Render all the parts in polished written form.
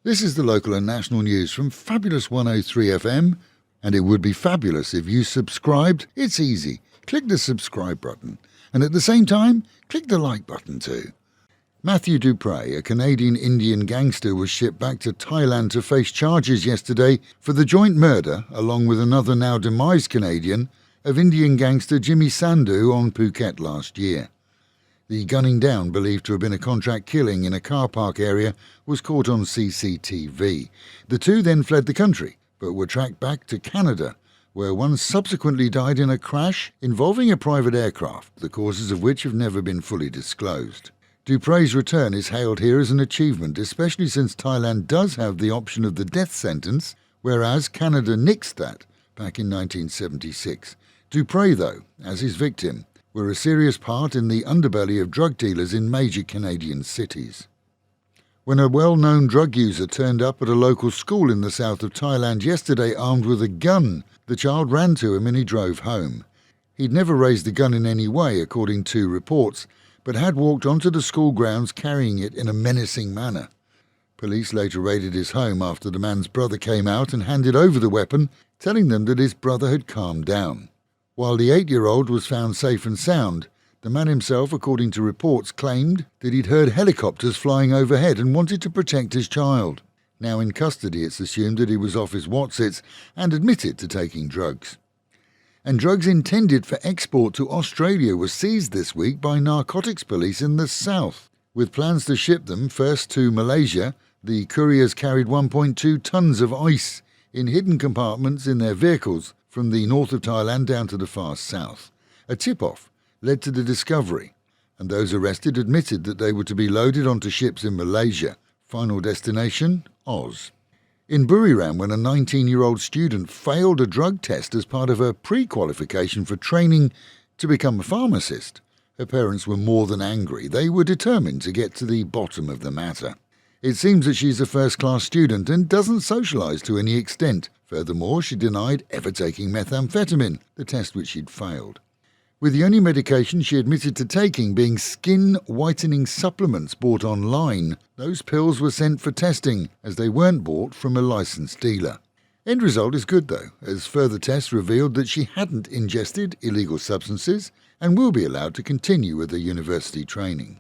This is the local and national news from Fabulous 103 FM, and it would be fabulous if you subscribed. It's easy. Click the subscribe button, and at the same time, click the like button too. Matthew Dupre, a Canadian Indian gangster, was shipped back to Thailand to face charges yesterday for the joint murder, along with another now demised Canadian, of Indian gangster Jimmy Sandhu on Phuket last year. The gunning down, believed to have been a contract killing in a car park area, was caught on CCTV. The two then fled the country, but were tracked back to Canada, where one subsequently died in a crash involving a private aircraft, the causes of which have never been fully disclosed. Dupre's return is hailed here as an achievement, especially since Thailand does have the option of the death sentence, whereas Canada nixed that back in 1976. Dupre, though, as his victim, were a serious part in the underbelly of drug dealers in major Canadian cities. When a well-known drug user turned up at a local school in the south of Thailand yesterday armed with a gun, the child ran to him and he drove home. He'd never raised the gun in any way, according to reports, but had walked onto the school grounds carrying it in a menacing manner. Police later raided his home after the man's brother came out and handed over the weapon, telling them that his brother had calmed down. While the 8-year-old was found safe and sound, the man himself, according to reports, claimed that he'd heard helicopters flying overhead and wanted to protect his child. Now in custody, it's assumed that he was off his wotsits and admitted to taking drugs. And drugs intended for export to Australia were seized this week by narcotics police in the south. With plans to ship them first to Malaysia, the couriers carried 1.2 tons of ice in hidden compartments in their vehicles from the north of Thailand down to the far south. A tip-off led to the discovery, and those arrested admitted that they were to be loaded onto ships in Malaysia. Final destination, Oz. In Buriram, when a 19-year-old student failed a drug test as part of her pre-qualification for training to become a pharmacist, her parents were more than angry. They were determined to get to the bottom of the matter. It seems that she's a first-class student and doesn't socialise to any extent. Furthermore, she denied ever taking methamphetamine, the test which she'd failed. With the only medication she admitted to taking being skin whitening supplements bought online, those pills were sent for testing, as they weren't bought from a licensed dealer. End result is good though, as further tests revealed that she hadn't ingested illegal substances and will be allowed to continue with her university training.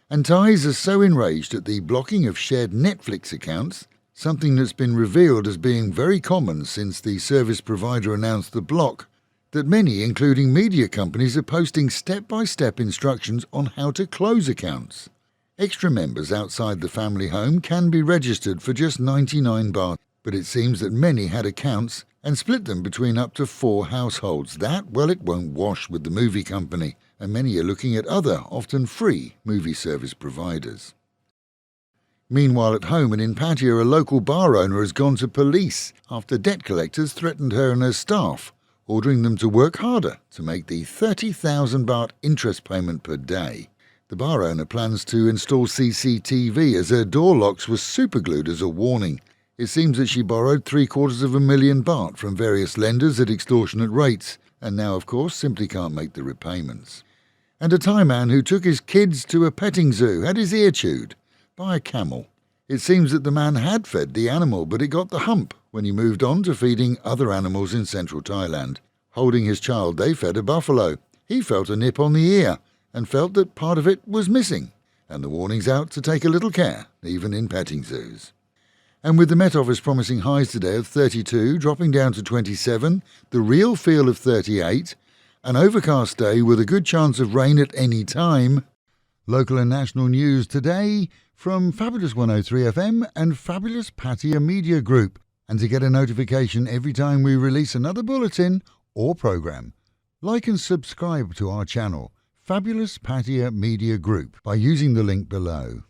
And Thais are so enraged at the blocking of shared Netflix accounts, something that's been revealed as being very common since the service provider announced the block, that many, including media companies, are posting step-by-step instructions on how to close accounts. Extra members outside the family home can be registered for just 99 baht, but it seems that many had accounts and split them between up to 4 households. That, well, it won't wash with the movie company, and many are looking at other, often free, movie service providers. Meanwhile, at home and in Pattaya, a local bar owner has gone to police after debt collectors threatened her and her staff, ordering them to work harder to make the 30,000 baht interest payment per day. The bar owner plans to install CCTV as her door locks were superglued as a warning. It seems that she borrowed 750,000 baht from various lenders at extortionate rates, and now, of course, simply can't make the repayments. And a Thai man who took his kids to a petting zoo had his ear chewed by a camel. It seems that the man had fed the animal, but it got the hump when he moved on to feeding other animals in central Thailand. Holding his child, they fed a buffalo. He felt a nip on the ear and felt that part of it was missing, and the warning's out to take a little care, even in petting zoos. And with the Met Office promising highs today of 32, dropping down to 27, the real feel of 38, an overcast day with a good chance of rain at any time. Local and national news today from Fabulous 103 FM and Fabulous Pattaya Media Group. And to get a notification every time we release another bulletin or program, like and subscribe to our channel, Fabulous Pattaya Media Group, by using the link below.